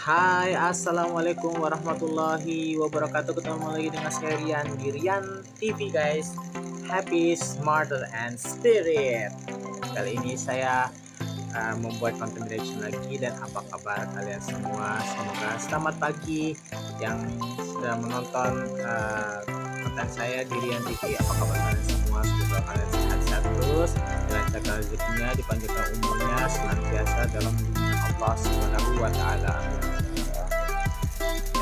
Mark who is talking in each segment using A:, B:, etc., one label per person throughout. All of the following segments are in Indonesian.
A: Hai, assalamualaikum warahmatullahi wabarakatuh. Ketemu lagi dengan saya Rian di Rian TV, guys. Happy, smarter, and spirit. Kali ini saya membuat content reaction lagi. Dan apa kabar kalian semua? Semoga selamat pagi yang sudah menonton konten saya di Rian TV. Apa kabar kalian semua? Semoga kalian sehat-sehat terus, dilancarkan rezekinya, dipanjangkan umurnya, senantiasa dalam lindungan Allah Subhanahu wa Ta'ala.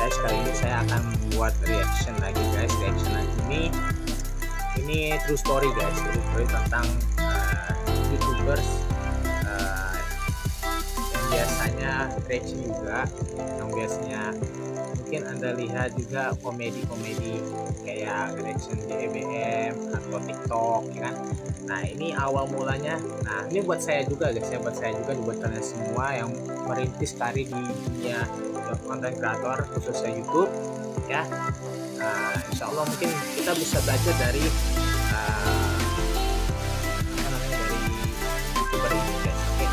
A: Guys, kali ini saya akan membuat reaction lagi, guys. Reaction lagi ini true story, guys. True story tentang YouTubers yang biasanya reaction juga, yang biasanya mungkin Anda lihat juga komedi-komedi kayak reaction di EBM atau TikTok, ya kan. Nah, ini awal mulanya. Nah, ini buat saya juga, guys. Buat saya juga, buat kalian semua yang merintis karir di dunia konten kreator, khususnya YouTube, ya. Insya Allah mungkin kita bisa belajar dari dari YouTuber ini, guys. Oke,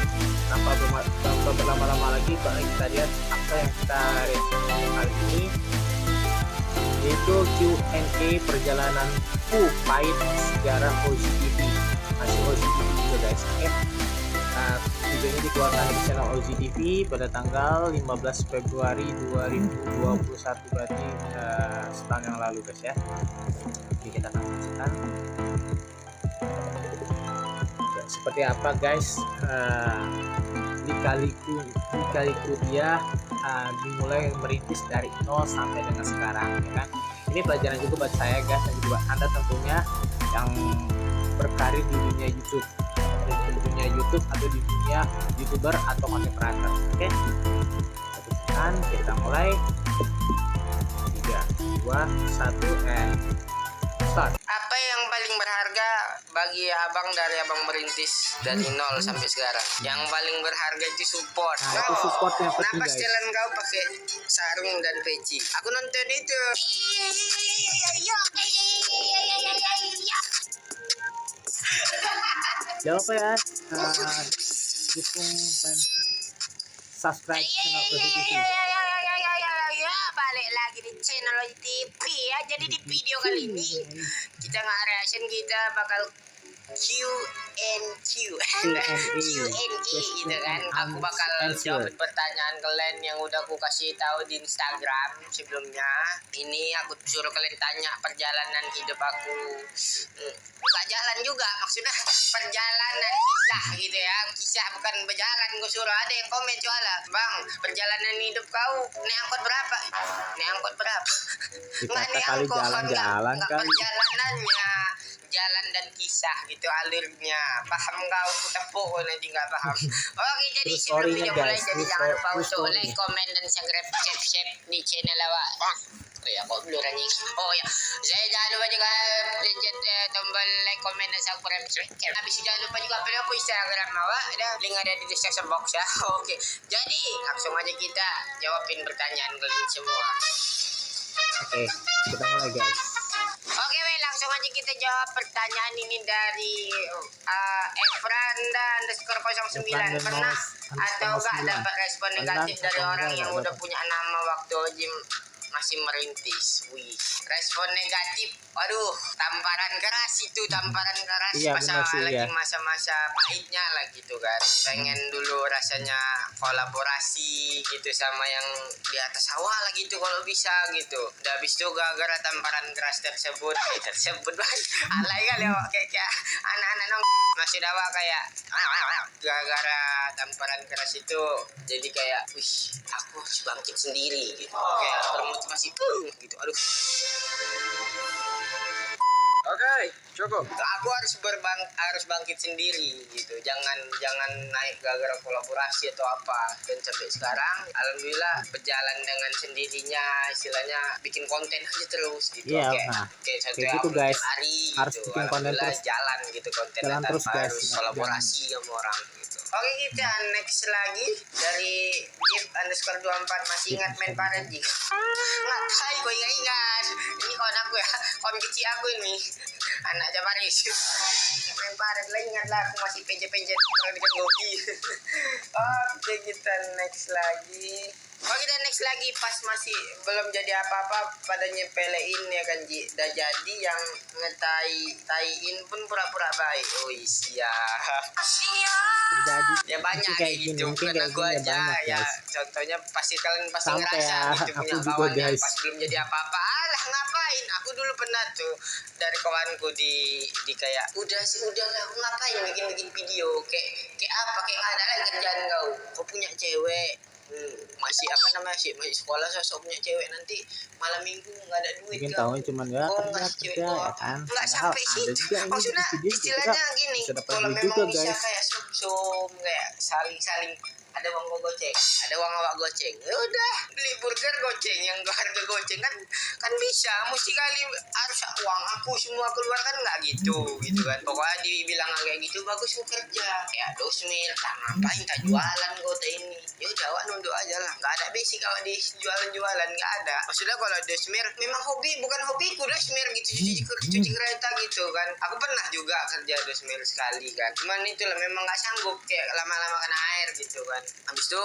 A: tanpa berlama-lama lagi, kita lihat apa yang kita reaction kali ini, yaitu Q&A perjalanan pahit sejarah OZTV. Masih OZTV juga, guys. Oke. Video ini dikeluarkan di channel OZTV pada tanggal 15 Februari 2021, berarti setahun yang lalu, guys, ya. Jadi kita akan saksikan ya, seperti apa, guys, lika-liku dia dimulai merintis dari nol sampai dengan sekarang, ya kan. Ini pelajaran juga buat saya, guys, dan juga Anda tentunya yang berkarir di dunia YouTube, atau di dunia YouTuber atau content creator. Oke, kita mulai. 3, 2, 1, and start.
B: Apa yang paling berharga bagi abang dari abang merintis dari nol sampai sekarang? Yang paling berharga itu support.
A: Nah, itu support yang penting,
B: kenapa
A: guys.
B: setelan kau pakai sarung dan peci? Aku nonton itu.
A: Jangan lupa ya, dukung dan subscribe channel OZTV.
B: Balik lagi di channel TV ya. Jadi di video kali ini kita nggak reaction, kita bakal Q&Q gitu kan. Aku bakal jawab pertanyaan kalian yang udah aku kasih tahu di Instagram sebelumnya. Ini aku suruh kalian tanya perjalanan hidup aku. Nggak jalan juga, maksudnya perjalanan kisah gitu ya. Kisah bukan berjalan. Gue suruh, ada yang komen soalnya, bang, perjalanan hidup kau naik angkot berapa? Naik angkot berapa? Nggak naik angkot, nggak perjalanannya, jalan dan kisah gitu alurnya. Paham kau? Aku tepuk nanti nggak paham. Oke, jadi sebelum video mulai, jadi jangan lupa untuk like, comment, dan subscribe di channel awak. Oh ya, kok blur anjing. Oh ya, saya jangan lupa juga pencet tombol like, comment, dan subscribe. Habis itu jangan lupa juga follow Instagram awak. Ada link ada di description box ya. Oke, jadi langsung aja kita jawabin pertanyaan kalian semua.
A: Oke, kita mulai, guys.
B: Oke, langsung aja kita jawab pertanyaan ini dari Efranda_09. Pernah atau enggak dapat respon negatif dari orang yang udah punya nama waktu Ojim masih merintis? Wih, respon negatif. Waduh, tamparan keras itu, tamparan keras.
A: Iya,
B: lagi masa-masa pahitnya lah gitu kan. Pengen dulu rasanya kolaborasi gitu sama yang di atas sawah lah gitu kalau bisa gitu. Udah habis itu gara-gara tamparan keras tersebut banget. Alay kali ya, kayak anak-anak nong masih dawa kayak gara-gara tamparan keras itu jadi kayak, wih, aku harus bangkit sendiri gitu. Kayak bermotivasi gitu. Aduh. Oke, cukup. Aku harus bangkit sendiri gitu. Jangan naik gara-gara kolaborasi atau apa. Dan sampai sekarang alhamdulillah berjalan dengan sendirinya, istilahnya bikin konten aja terus gitu.
A: Iya,
B: Oke,
A: kayak gitu, guys.
B: hari
A: Harus
B: gitu.
A: bikin konten terus,
B: jalan gitu konten tanpa
A: terus, guys.
B: harus kolaborasi sama orang gitu. Oke, kita next lagi dari Gift_24. Masih ingat main Paraji? Ngapain gue ingat? Ini kawan aku ya, kawan kecil aku ini. Anak Jabaris. Paret lah, ingat lah aku masih pencet-pencet dengan Gobi. Oke, kita next lagi. Kita next lagi pas masih belum jadi apa-apa pada nyepelein ya kan Ji. Udah jadi yang ngetai-taiin pun pura-pura baik. Oh iya.
A: Terjadi
B: Ya banyak
A: mungkin
B: kayak
A: gini,
B: gitu.
A: mungkin
B: Karena
A: kayak
B: gua
A: gini
B: aja
A: banyak,
B: ya.
A: guys.
B: Contohnya kalian pasti
A: Sampai
B: ngerasa
A: ya,
B: gitu
A: aku
B: punya
A: juga,
B: kawan yang
A: guys.
B: pas belum jadi apa-apa. Alah ngapain? Aku dulu pernah tuh dari kawanku di kayak udah lah aku ngapain bikin video kayak apa kayak nggak ada lagi kerjaan kau punya cewek. Masih apa namanya sih masih sekolah sosok punya cewek nanti malam minggu nggak ada duit
A: Mungkin
B: kau.
A: tahunya cuman ya
B: Oh,
A: kerja
B: ngasih cewek
A: kerja
B: kau
A: ya kan.
B: nggak
A: Padahal
B: sampai
A: ada
B: situ.
A: juga ini
B: Maksudnya
A: di video
B: istilahnya gini
A: bisa dapat
B: kalau
A: duit
B: memang
A: juga,
B: bisa
A: guys.
B: kayak sum kayak saling ada uang gua goceng ada uang awak goceng ya udah beli burger goceng yang harga goceng kan bisa mesti kali harus uang aku semua keluar kan nggak gitu kan pokoknya dibilang kayak gitu bagus gua kerja kayak dosmir tak ngapain tak jualan kota ini ya udah awak nunduk aja lah nggak ada basic awak di jualan nggak ada maksudnya kalau dosmir memang bukan hobiku dosmir gitu cuci kereta gitu kan aku pernah juga kerja dosmir sekali kan cuman itulah memang nggak sanggup kayak lama-lama kena air gitu kan habis itu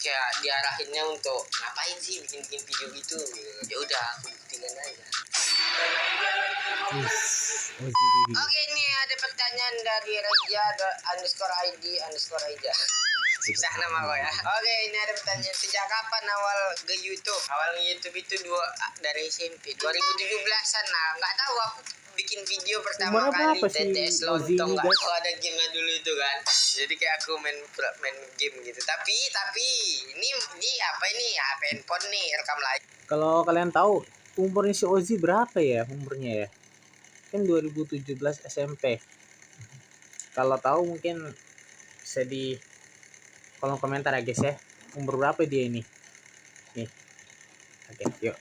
B: kayak diarahinnya untuk ngapain sih bikin video gitu ya udah aku buktikan aja. Oke, ini ada pertanyaan dari Reja _ID_Reja. Susah nama kok ya. Oke, ini ada pertanyaan sejak kapan awal ke YouTube? Awal YouTube itu dari SMP 2017-an lah. Nggak tahu aku bikin video pertama kali TTS lontong nggak tahu ada gamenya dulu itu kan. Jadi kayak aku main game gitu. Tapi ini apa ini? Handphone nih rekam lagi.
A: Kalau kalian tahu umurnya si Ozzy berapa ya umurnya ya? Kan 2017 SMP. Kalau tahu mungkin bisa di kolom komentar ya guys ya. Umur berapa dia ini? Nih. Oke, yuk.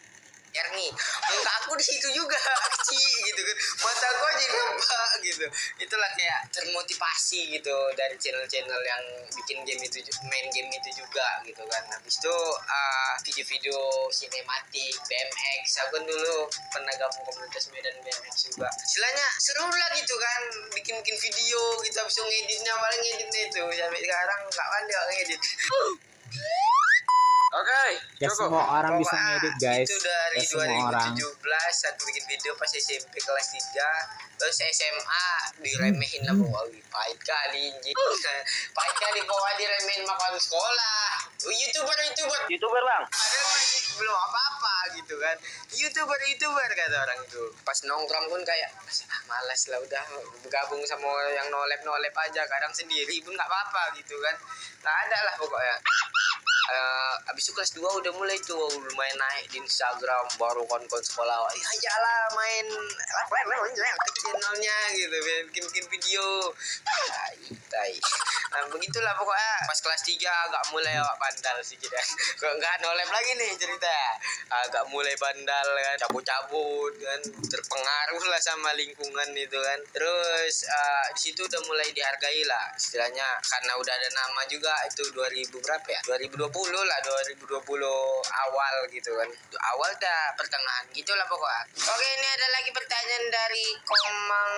B: Biar nih, muka aku di situ juga kecil gitu kan. Mata aku jadi nampak gitu. Itulah kayak termotivasi gitu dari channel-channel yang bikin game itu main game itu juga gitu kan. Habis itu video-video sinematik BMX. Aku kan dulu pernah gabung komunitas Medan BMX juga. Istilahnya seru lah gitu kan bikin video gitu habis itu ngeditnya paling ngeditnya itu sampai sekarang nggak pandai ngedit. Oke,
A: Ya semua orang bisa ngedit guys.
B: Itu dari
A: Ya semua orang.
B: 2017 aku bikin video pas SMP kelas 3. Terus SMA diremehin lah pokoknya. Pahit kali anjing. Pahit kali pokoknya diremehin makan sekolah. YouTuber bang. Padahal masih belum apa-apa gitu kan. YouTuber kata orang itu. Pas nongkrong pun kayak malas lah udah bergabung sama yang nolep aja. Kadang sendiri pun nggak apa-apa gitu kan. Nggak ada lah pokoknya. Abis itu kelas 2 udah mulai tuh lumayan naik di Instagram baru kon sekolah aja lah main ke channelnya gitu bikin video tai. Nah begitulah pokoknya pas kelas 3 agak mulai awak bandal sih kita kok nggak nolep lagi nih cerita agak mulai bandal kan cabut kan terpengaruh lah sama lingkungan itu kan terus di situ udah mulai dihargai lah istilahnya karena udah ada nama juga itu 2000 berapa ya 2020 lah 2020 awal gitu kan awal dah pertengahan gitulah pokoknya. Oke ini ada lagi pertanyaan dari Komang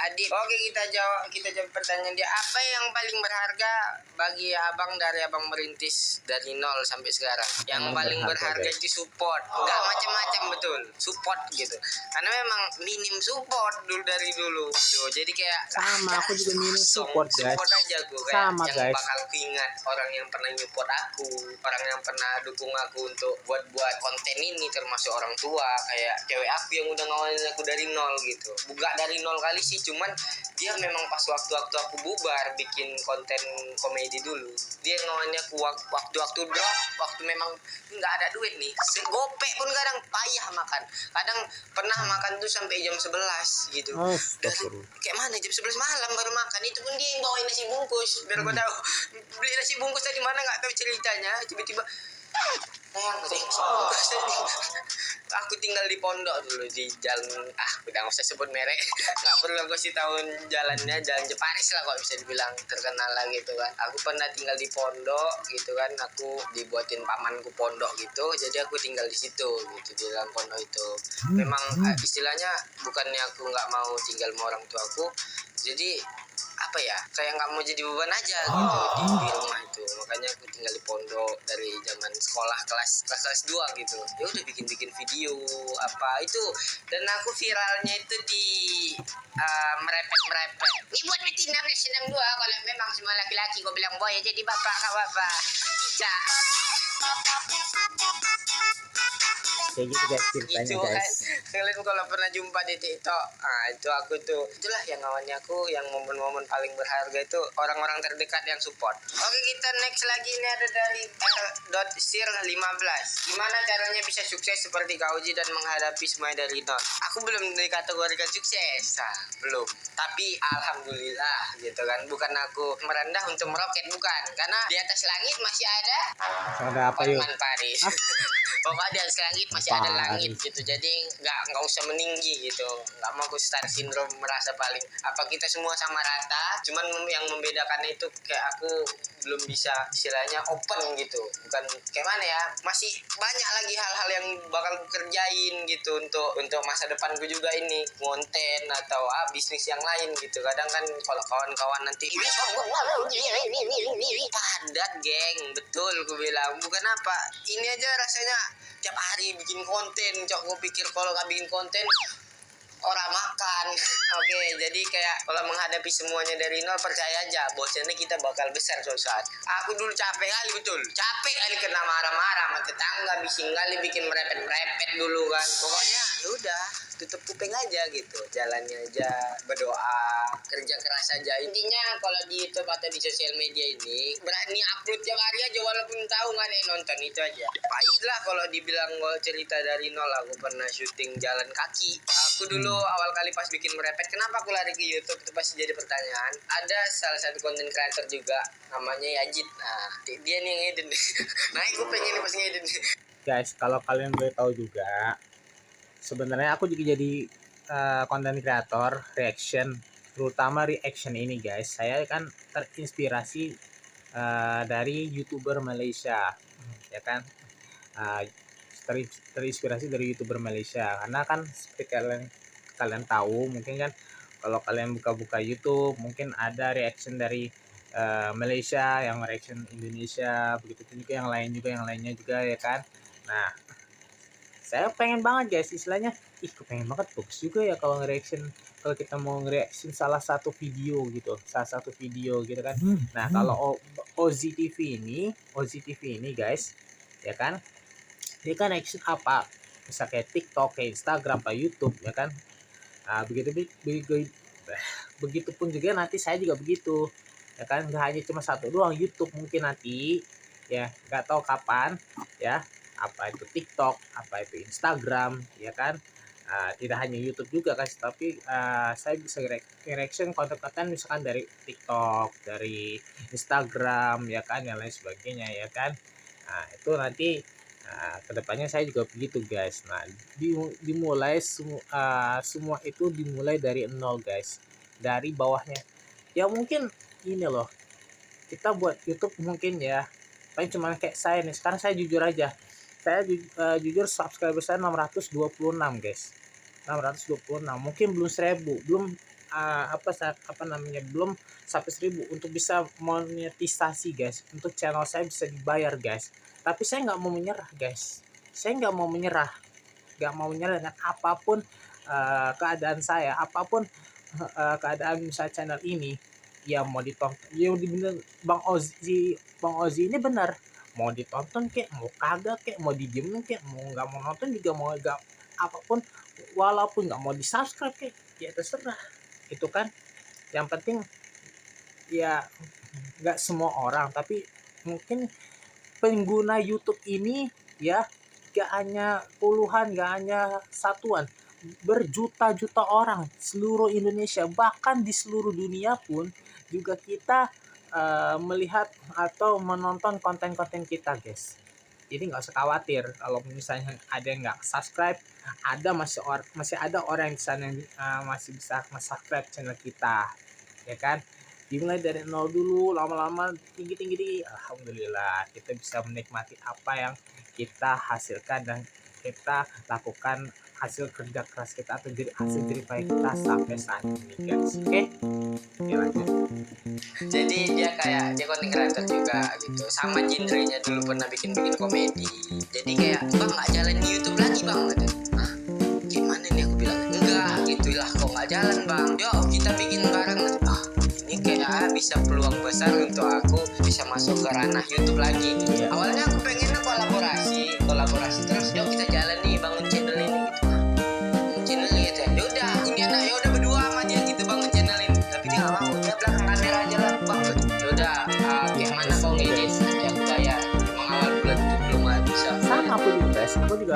B: Adit. Oke kita jawab pertanyaan dia apa yang paling berharga bagi abang dari abang merintis dari nol sampai sekarang yang paling berharga itu support nggak macam-macam betul support gitu karena memang minim support dari dulu tuh jadi kayak
A: sama aku juga minim support guys
B: support aja gue kayak
A: sama
B: yang
A: guys
B: bakal ingat orang yang pernah support aku orang yang pernah dukung aku untuk buat konten ini termasuk orang tua kayak cewek aku yang udah ngawalin aku dari nol gitu bukan dari nol kali sih cuman dia memang pas waktu aku bubar bikin konten komedi dulu dia ngawalin aku waktu drop waktu memang nggak ada duit nih segopek pun kadang payah makan kadang pernah makan tuh sampai jam 11 gitu kayak mana jam 11 malam baru makan itu pun dia yang bawain nasi bungkus biar gue tahu beli nasi bungkus tadi mana nggak tahu ceritanya tiba-tiba Sayang deh. Aku tinggal di pondok dulu di jalan, udah nggak usah sebut merek, nggak perlu aku sih tahun jalannya, jalan Jeparis lah kalau bisa dibilang terkenal lah gitu kan. Aku pernah tinggal di pondok gitu kan, aku dibuatin pamanku pondok gitu, jadi aku tinggal di situ gitu di dalam pondok itu. Memang istilahnya bukannya aku nggak mau tinggal sama orang tua aku, jadi apa ya, kayak nggak mau jadi beban aja gitu di rumah itu. Makanya aku tinggal di pondok dari zaman sekolah kelas 2 gitu. Ya udah bikin video apa itu, dan aku viralnya itu di merepet ini buat betina senang dua. Kalau memang semua laki-laki gue bilang boy jadi bapak kak bapak tidak
A: Kayak gitu guys ceritanya
B: gitu kan.
A: guys.
B: Kalian kalau pernah jumpa di TikTok, itu aku tuh, itulah yang awalnya aku, yang momen-momen paling berharga itu orang-orang terdekat yang support. Oke, kita next lagi. Ini ada dari R.Sir15. Gimana caranya bisa sukses seperti Kak Uji dan menghadapi semua dari nol? Aku belum dikategorikan sukses, belum, tapi alhamdulillah gitu kan. Bukan aku merendah untuk meroket, bukan, karena di atas langit masih ada
A: Ada apa yuk?
B: Hotman Paris. Pokoknya di atas langit masih ada langit gitu, jadi nggak usah meninggi gitu. Nggak mau aku star syndrome merasa paling apa, kita semua sama rata, cuman yang membedakan itu kayak aku belum bisa istilahnya open gitu, bukan kayak mana ya, masih banyak lagi hal-hal yang bakal aku kerjain gitu untuk masa depanku juga, ini konten atau bisnis yang lain gitu. Kadang kan kalau kawan-kawan nanti padat geng, betul aku bilang, bukan apa, ini aja rasanya tiap hari bikin konten. Cok, gue pikir kalau gak bikin konten orang makan. Oke, jadi kayak kalau menghadapi semuanya dari nol, percaya aja bosnya kita bakal besar suatu saat. Aku dulu capek kali, betul capek kali, kena marah-marah sama tetangga, bising kali, bikin merepet-merepet dulu kan. Pokoknya ya udah, tutup kuping aja gitu, jalannya aja, berdoa, kerja keras aja. Intinya kalau di YouTube atau di sosial media ini berani upload tiap hari aja, walaupun tahu nggak ada yang nonton, itu aja. Pahit lah kalau dibilang gue cerita dari nol. Aku pernah syuting jalan kaki. Aku dulu awal kali pas bikin merepet, kenapa aku lari ke YouTube, itu pasti jadi pertanyaan. Ada salah satu konten creator juga namanya Yajid. Nah, dia nih yang ngedin. Nah, aku pengen pas ngedin.
A: Guys, kalau kalian boleh tahu juga, sebenarnya aku juga jadi konten kreator reaction, terutama reaction ini guys. Saya kan terinspirasi dari YouTuber Malaysia, ya kan. Uh, terinspirasi dari YouTuber Malaysia, karena kan seperti kalian tahu mungkin kan, kalau kalian buka-buka YouTube mungkin ada reaction dari Malaysia, yang reaction Indonesia, begitu juga yang lainnya juga ya kan. Nah, saya pengen banget guys, istilahnya pengen banget, bagus juga ya kalau nge-reaction, kalau kita mau nge-reaction salah satu video gitu kan. Nah, kalau Ozi TV ini guys, ya kan, dia kan reaction apa, bisa kayak TikTok, kayak Instagram, kayak YouTube ya kan. Nah, begitupun juga nanti saya juga begitu ya kan, nggak hanya cuma satu doang YouTube, mungkin nanti ya nggak tahu kapan ya, apa itu TikTok, apa itu Instagram ya kan. Tidak hanya YouTube juga guys, tapi saya bisa reaction konten-konten misalkan dari TikTok, dari Instagram ya kan, yang lain sebagainya ya kan. Nah, itu nanti kedepannya saya juga begitu guys. Nah, dimulai semua itu dimulai dari nol guys, dari bawahnya. Ya mungkin ini loh, kita buat YouTube mungkin ya paling cuma kayak saya nih sekarang. Saya jujur aja, saya jujur subscriber saya 626 guys, 626, mungkin belum 1000, belum belum sampai 1000 untuk bisa monetisasi guys, untuk channel saya bisa dibayar guys. Tapi saya nggak mau menyerah guys, saya nggak mau menyerah dengan apapun keadaan saya, apapun keadaan misalnya channel ini. Ya mau ditonton, ya bener, Bang Ozi ini benar, mau ditonton kek, mau kagak kek, mau didiemin kek, mau nggak mau nonton juga, mau nggak apapun, walaupun nggak mau di subscribe kek, ya terserah. Itu kan yang penting ya, nggak semua orang, tapi mungkin pengguna YouTube ini ya, gak hanya puluhan, gak hanya satuan, berjuta-juta orang seluruh Indonesia, bahkan di seluruh dunia pun juga kita melihat atau menonton konten-konten kita guys. Jadi nggak usah khawatir kalau misalnya ada yang nggak subscribe, masih ada orang di sana yang masih bisa subscribe channel kita, ya kan? Dimulai dari nol dulu, lama-lama tinggi, alhamdulillah kita bisa menikmati apa yang kita hasilkan dan kita lakukan, hasil kerja keras kita atau hasil jerih payah kita sampai saat ini guys. Oke, lanjut.
B: Jadi dia content creator juga gitu, sama genrenya dulu pernah bikin komedi. Jadi kayak, bang nggak jalan di YouTube lagi bang, gitu. Hah, gimana nih, aku bilang enggak gitulah, kok nggak jalan bang, yuk kita bikin bareng. Ini kayak bisa peluang besar untuk aku bisa masuk ke ranah YouTube lagi gitu. Awalnya aku pengennya kolaborasi terus, yuk kita jalan nih bangun channel ini gitu. Bangun channel gitu ya, yaudah ini anak yaudah berdua sama dia gitu bangun channel ini, tapi dia nggak mau, dia belakang kamera aja lah bang. Yaudah, gimana kau ngedit, nanti aku bayar. Emang awal bulan itu belum bisa.
A: Sama aku juga guys, aku juga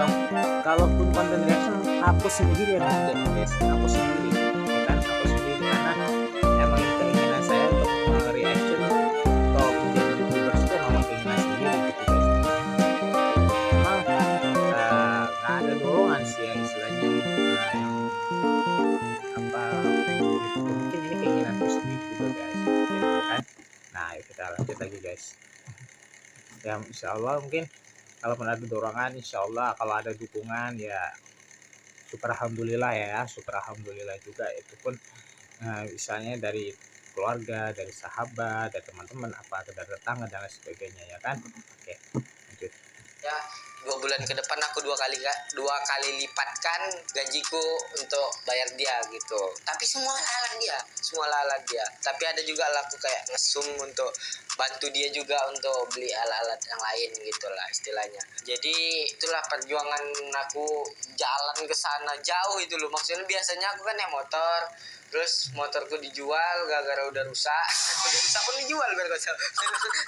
A: kalaupun content reaction aku sendiri yang ngerjain guys, aku sendiri, ya kan, aku sendiri karena emang keinginan saya untuk reaction atau menjadi youtubers itu memang keinginan sendiri gitu guys. Emang nggak ada dorongan sih yang istilahnya yang apa pengen gitu, mungkin ini keinginanku sendiri juga guys, gitu kan. Nah yuk kita lanjut lagi guys. Ya insya Allah mungkin kalau ada dorongan, insya Allah kalau ada dukungan ya syukur alhamdulillah ya, syukur alhamdulillah juga, itu pun misalnya dari keluarga, dari sahabat, dari teman-teman, apa dari tetangga dan lain sebagainya, ya kan. Oke, lanjut.
B: Ya 2 bulan ke depan aku dua kali lipatkan gajiku untuk bayar dia gitu. Tapi semua lalat dia. Tapi ada juga lah aku kayak ngesum untuk bantu dia juga untuk beli alat-alat yang lain gitulah istilahnya. Jadi itulah perjuangan aku jalan ke sana jauh itu loh. Maksudnya biasanya aku kan naik motor, terus motorku dijual gara-gara udah rusak pun dijual biar kau tahu.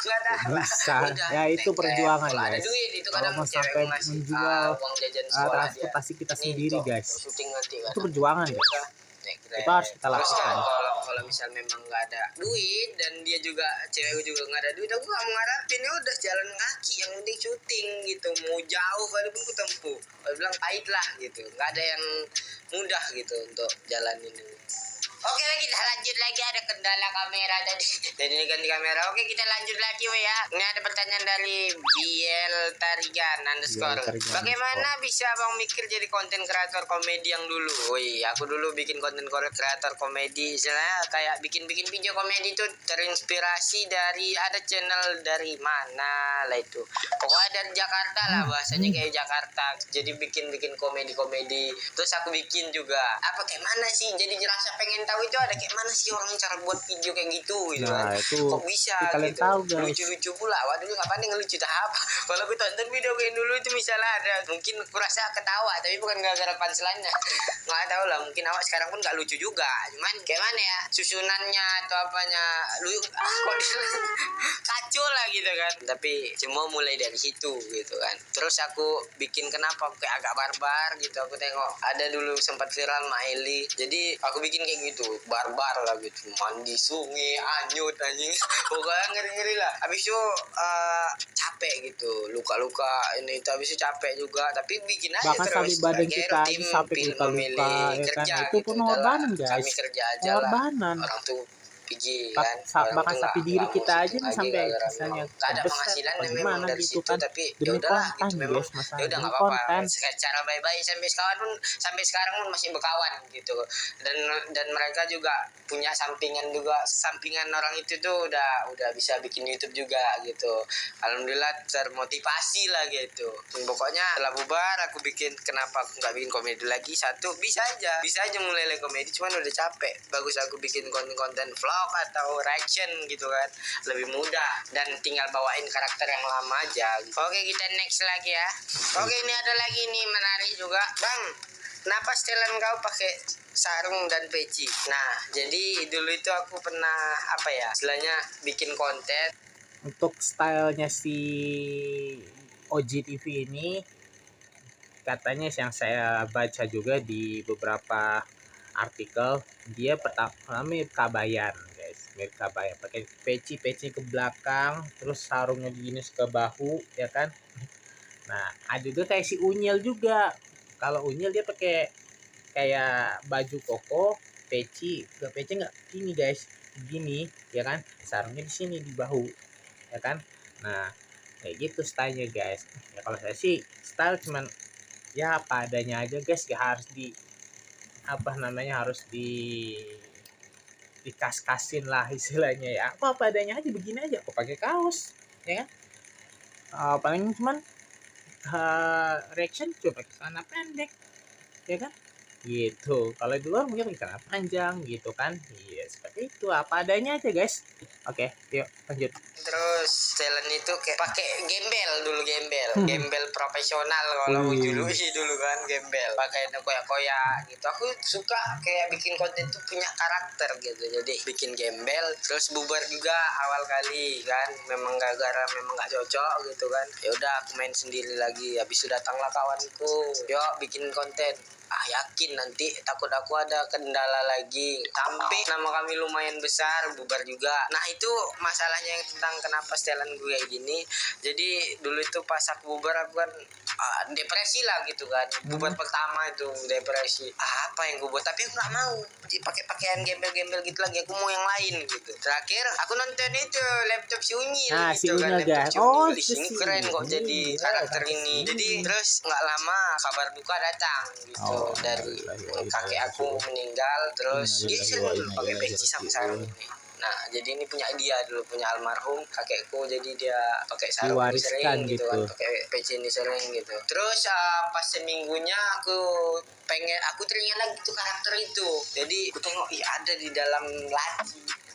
B: Nggak ada
A: Bisa
B: udah,
A: ya, itu perjuangan
B: kalau ada
A: guys.
B: duit itu
A: Kalau
B: kadang
A: mau
B: cewek
A: sampai
B: ngasih
A: menjual
B: uang jajan sekolah
A: transportasi kita
B: Ini
A: sendiri
B: untuk
A: guys,
B: syuting nanti kan.
A: itu perjuangan guys, itu harus kita
B: Terus
A: lakukan.
B: kalau misal memang nggak ada duit dan dia juga cewek juga nggak ada duit, aku nggak mengharapin, ya udah jalan kaki yang penting syuting gitu, mau jauh kalaupun ku tempuh. Aku bilang pahit lah gitu, nggak ada yang mudah gitu untuk jalanin ini. Oke, kita lanjut lagi, ada kendala kamera tadi. Dan ini ganti kamera. Oke, kita lanjut lagi ya. Ini ada pertanyaan dari Biel Tarigan underscore. Bagaimana bisa Bang mikir jadi konten kreator komedi yang dulu? Woi, aku dulu bikin konten kreator komedi. Istilahnya kayak bikin video komedi itu terinspirasi dari ada channel dari mana lah itu. Pokoknya dari Jakarta lah, bahasanya kayak Jakarta. Jadi bikin komedi. Terus aku bikin juga. Apa kayak mana sih? Jadi rasa pengen tahu itu ada kayak mana sih orang cara buat video kayak gitu gitu
A: Nah
B: kan.
A: itu
B: Kok bisa
A: kalian
B: gitu.
A: tahu guys,
B: Lucu-lucu pula. Waduh nggak pandai ngelucu tak apa. Kalau aku tonton video kayak dulu itu misalnya ada mungkin kurasa ketawa tapi bukan gara-gara punchline-nya. Nggak tahu lah, mungkin awak sekarang pun nggak lucu juga. Cuman kayak mana ya susunannya atau apanya kok kacau lah gitu kan. Tapi cuma mulai dari situ gitu kan. Terus aku bikin kenapa kayak agak barbar gitu. Aku tengok ada dulu sempat viral Maili. Jadi aku bikin kayak gitu barbar lah gitu, mandi sungai anyut anjing pokoknya ngeri lah. Habis itu capek gitu, luka-luka ini itu, habis itu capek juga tapi bikin aja
A: bahkan sampai
B: terus
A: badan
B: kayak
A: kita
B: tim
A: sampai luka-luka ya kan,
B: kerja
A: itu pun
B: gitu,
A: pengorbanan
B: udahlah,
A: guys,
B: kami kerja aja lah,
A: pengorbanan.
B: orang tuh PG kan, orang
A: Bahkan
B: tuh
A: sampai diri
B: nggak
A: kita
B: mau
A: aja nih
B: syuting
A: sampai
B: lagi gara-gara
A: misalnya
B: memang nggak ada
A: kebeset
B: penghasilan
A: apa
B: memang
A: gimana
B: dari
A: gitu
B: situ,
A: kan,
B: tapi ya
A: demi
B: udahlah
A: konten
B: gitu memang.
A: guys, masalah
B: Ya udah
A: demi
B: nggak apa-apa,
A: konten.
B: secara baik-baik sampai sekarang pun masih berkawan gitu. Dan mereka juga punya sampingan orang itu tuh udah bisa bikin YouTube juga gitu. Alhamdulillah termotivasi lah gitu. Pokoknya setelah bubar aku bikin, kenapa aku nggak bikin komedi lagi, satu bisa aja mulai lagi komedi, cuman udah capek. Bagus aku bikin konten vlog atau reaction gitu kan, lebih mudah dan tinggal bawain karakter yang lama aja. Oke, kita next lagi ya. Oke, ini ada lagi nih menarik juga Bang, kenapa setelan kau pakai sarung dan peci? Nah, jadi dulu itu aku pernah istilahnya bikin konten.
A: Untuk stylenya si OGTV ini, katanya yang saya baca juga di beberapa artikel, dia pertama mirip kabayan guys, mirip kabayan, pakai peci ke belakang, terus sarungnya gini ke bahu ya kan, Nah, ada juga kayak si Unyil juga. Kalau Unyil dia pakai kayak baju koko, peci, enggak peci enggak ini guys, begini ya kan, sarungnya di sini di bahu ya kan. Nah, kayak gitu stylenya guys. Ya kalau saya sih style cuman ya apa adanya aja guys, gak harus di apa namanya, harus dikas-kasin lah istilahnya ya. Apa adanya aja, begini aja aku pakai kaos ya kan. Paling cuman reaction cuma pakai celana pendek ya kan, gitu. Kalau di luar mungkin pakai celana panjang gitu kan. Iya seperti itu, apa adanya aja guys. Oke, yuk lanjut.
B: Terus talent itu kayak pakai gembel profesional kalau dulu kan gembel pakai koyak-koyak gitu. Aku suka kayak bikin konten tuh punya karakter gitu, jadi bikin gembel. Terus bubar juga awal kali kan, memang nggak cocok gitu kan. Ya udah aku main sendiri lagi. Habis itu datanglah kawanku, yuk bikin konten. Yakin nanti takut aku ada kendala lagi, sampai nama kami lumayan besar, bubar juga. Nah itu masalahnya yang tentang kenapa setelan gue kayak gini. Jadi dulu itu pas aku bubar aku kan depresi lah gitu kan. Bubar pertama itu depresi, apa yang gue buat, tapi aku nggak mau pakai pakaian gembel-gembel gitu lagi, aku mau yang lain gitu. Terakhir aku nonton itu laptop si Unyil gitu kan, laptop si Unyil di sini keren kok jadi karakter ini. Jadi terus nggak lama kabar duka datang gitu, dari kakek aku meninggal. Terus dia sering dulu pakai peci sama sarung ini. Nah jadi ini punya dia dulu, punya almarhum kakekku, jadi dia pakai sarung ini sering gitu kan, pakai peci ini sering gitu. Terus pas seminggunya aku teringat lagi tuh karakter itu. Jadi aku tengok ada di dalam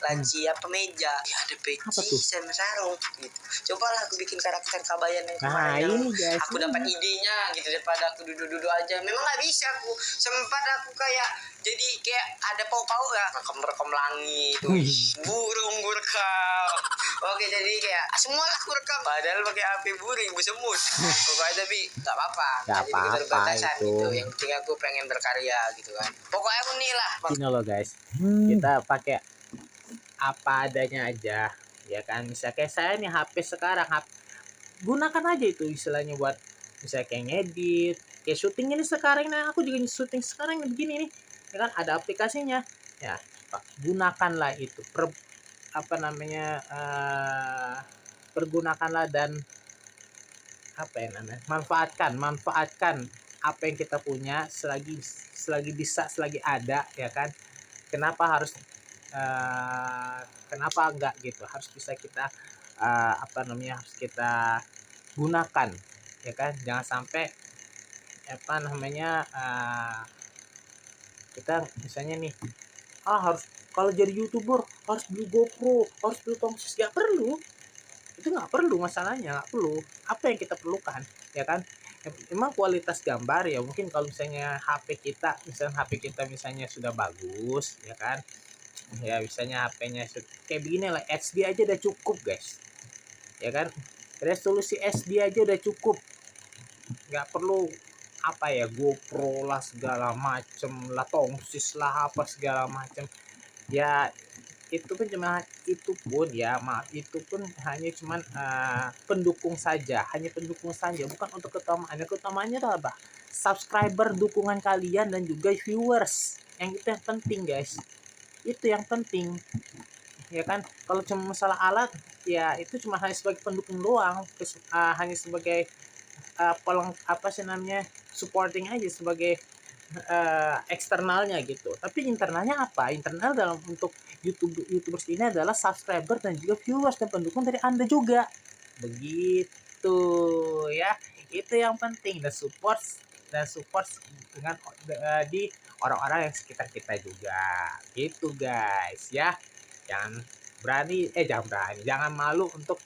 B: laci apa meja, ada peci sama sarung gitu. Cobalah aku bikin karakter Kabayan yang kemarin yang aku dapat idenya gitu, daripada aku duduk-duduk aja. Memang nggak bisa, aku sempat aku kayak jadi kayak ada pau-pau ya, rekam langit, burung rekam. Oke, jadi kayak semua lah aku rekam, padahal pakai HP buring semut. Pokoknya tapi nggak apa-apa, jadi keterbatasan gitu. Yang penting aku pengen berkarya gitu kan. Pokoknya aku nih lah.
A: Ini loh guys, kita pakai apa adanya aja ya kan. Misalnya kayak saya nih HP sekarang, gunakan aja itu istilahnya buat misalnya kayak ngedit, kayak syuting ini sekarang. Nah aku juga syuting sekarang begini nih ya kan, ada aplikasinya ya, gunakanlah itu, pergunakanlah dan apa ya namanya, manfaatkan apa yang kita punya selagi bisa, selagi ada ya kan. Kenapa harus kenapa enggak gitu, harus bisa kita harus kita gunakan ya kan. Jangan sampai kita misalnya nih harus, kalau jadi YouTuber harus beli GoPro, harus beli tongsis. Nggak perlu, itu nggak perlu, masalahnya nggak perlu. Apa yang kita perlukan ya kan, memang kualitas gambar ya. Mungkin kalau misalnya HP kita misalnya sudah bagus ya kan, ya misalnya HP-nya kayak begini lah, HD aja udah cukup guys ya kan. Resolusi SD aja udah cukup, nggak perlu GoPro lah segala macem lah, tongsis lah apa segala macem ya. Itu pun hanya cuman pendukung saja, bukan untuk keutamaan. Keutamaannya adalah apa? Subscriber, dukungan kalian, dan juga viewers. Yang itu yang penting guys, itu yang penting ya kan. Kalau cuma masalah alat ya itu cuma hanya sebagai pendukung doang, hanya sebagai supporting aja, sebagai eksternalnya gitu. Tapi internalnya apa? Internal dalam untuk YouTubers ini adalah subscriber dan juga viewers dan pendukung dari Anda juga. Begitu ya. Itu yang penting, dan support dengan di orang-orang yang sekitar kita juga. Gitu guys ya. Jangan malu untuk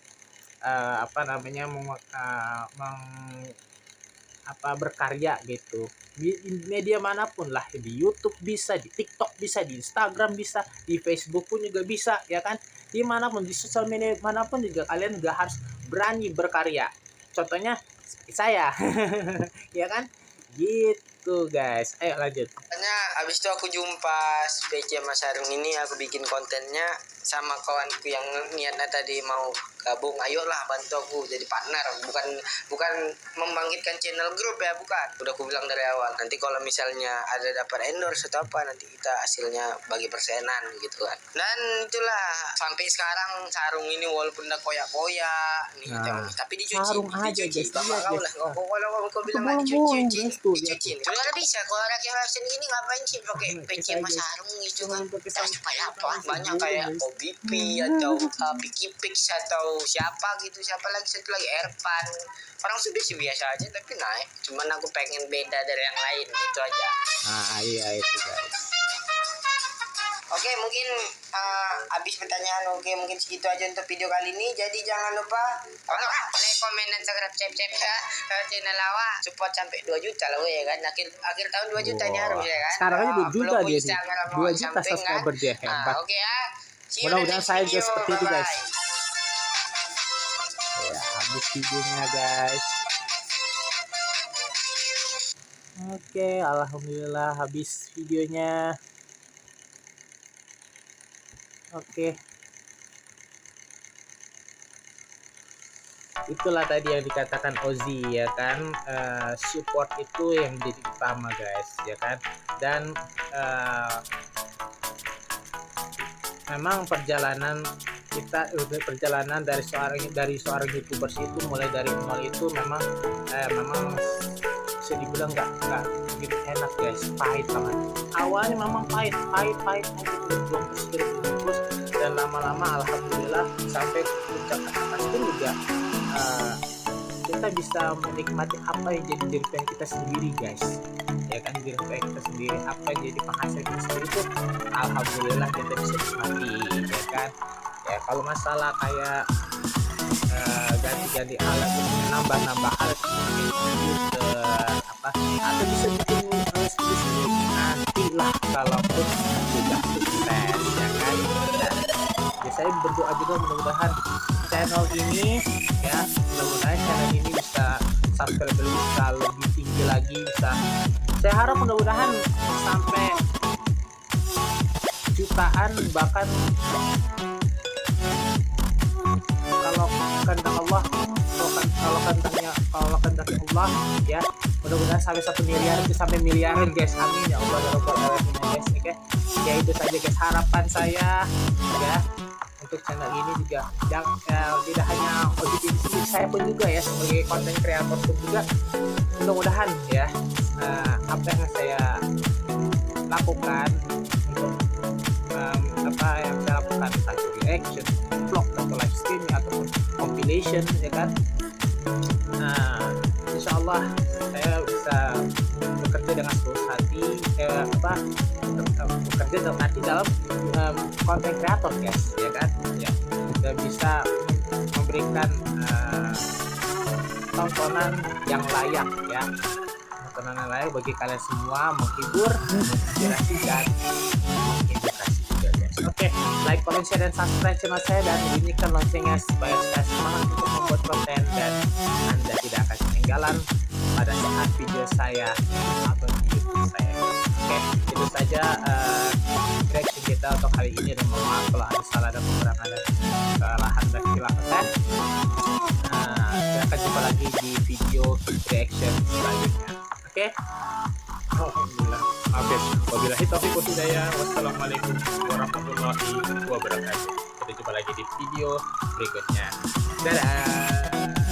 A: berkarya gitu. Di media manapun lah, di YouTube bisa, di TikTok bisa, di Instagram bisa, di Facebook pun juga bisa ya kan. Dimanapun, di sosial media manapun juga kalian juga harus berani berkarya. Contohnya seperti saya ya kan, gitu guys. Ayo lanjut.
B: Makanya abis itu aku jumpa PC sama sarung ini, aku bikin kontennya sama kawanku yang niatnya tadi mau gabung, ayolah bantu aku jadi partner, bukan membangkitkan channel grup ya, bukan. Udah aku bilang dari awal, nanti kalau misalnya ada dapat endorse atau apa, nanti kita hasilnya bagi persenan gitu kan. Dan itulah sampai sekarang sarung ini walaupun udah koyak-koyak nih, tapi dicuci,
A: sarung aja guys,
B: bapak kau lah, kalau kau bilang nggak dicuci, sudah bisa. Kalau anak yang fashion ini ngapain sih pakai peci sama sarung gitu kan? Supaya apa? Banyak kayak OBP atau Picky Pix atau siapa lagi satu lagi Erpan. Orang sudah sih biasa aja tapi naik. Cuman aku pengen beda dari yang lain, itu aja.
A: Iya itu guys.
B: Oke, mungkin habis pertanyaan. Oke, mungkin segitu aja untuk video kali ini. Jadi jangan lupa like, komen, dan subscribe ya channel Awa. Support sampai 2 juta lah ya kan. Akhir tahun 2 juta nih harus ya kan.
A: Sekarang aja 2 juta dia sih. 2 juta subscriber dia, hebat.
B: Oke ya.
A: Mudah-mudahan saya juga seperti itu guys. Ya, habis videonya guys. Oke, alhamdulillah habis videonya. Oke. Itulah tadi yang dikatakan Ozzy ya kan, support itu yang menjadi utama guys ya kan. Dan memang perjalanan dari seorang YouTubers itu mulai dari nol itu memang bisa dibilang nggak begitu enak guys, pahit banget. Awalnya memang pahit terus dan lama-lama alhamdulillah sampai puncak atas pun juga kita bisa menikmati apa yang jadi diri kita sendiri guys ya kan. Diri kita sendiri, apa yang jadi penghasil kita sendiri itu alhamdulillah kita bisa nikmati ya kan. Ya kalau masalah kayak ganti-ganti alat, nambah alat atau bisa bikin sendiri nantilah kalaupun sudah sukses ya kan. Dan saya berdoa juga mudah-mudahan channel ini bisa subscriber bisa lebih tinggi lagi, saya harap mudah-mudahan sampai jutaan, bahkan kalau kehendak Allah, kalau kehendak Allah ya, mudah-mudahan sampai 1 miliar itu sampai miliaran guys, amin ya Allah ya Rabbal alamin guys. Oke, ya itu saja guys harapan saya ya untuk channel ini juga. Tidak hanya OJT, saya pun juga ya sebagai konten kreator pun juga mudah-mudahan ya apa yang saya lakukan untuk apa yang saya lakukan, entah itu reaction, vlog atau live streaming ataupun compilation ya kan, insya Allah saya bisa bekerja dengan tulus hati, bekerja dalam hati dalam konten kreator guys ya kan ya, dan bisa memberikan tontonan yang layak ya, tontonan yang layak bagi kalian semua, menghibur, menginspirasi dan mengedukasi juga guys. Oke, like, comment, share, dan subscribe channel saya dan bunyikan loncengnya supaya saya semangat untuk membuat konten dan Anda tidak akan ketinggalan pada saat video saya atau video saya. Oke, itu saja reaction kita untuk hari ini, dan mohon maaf kalau ada salah dan kekurangan dan kesalahan dan kesilapan. Kita akan jumpa lagi di video reaction selanjutnya. Oke, alhamdulillah. Wabillahi taufiq wal hidayah. Wassalamualaikum warahmatullahi wabarakatuh. Kita jumpa lagi di video berikutnya. Dadah.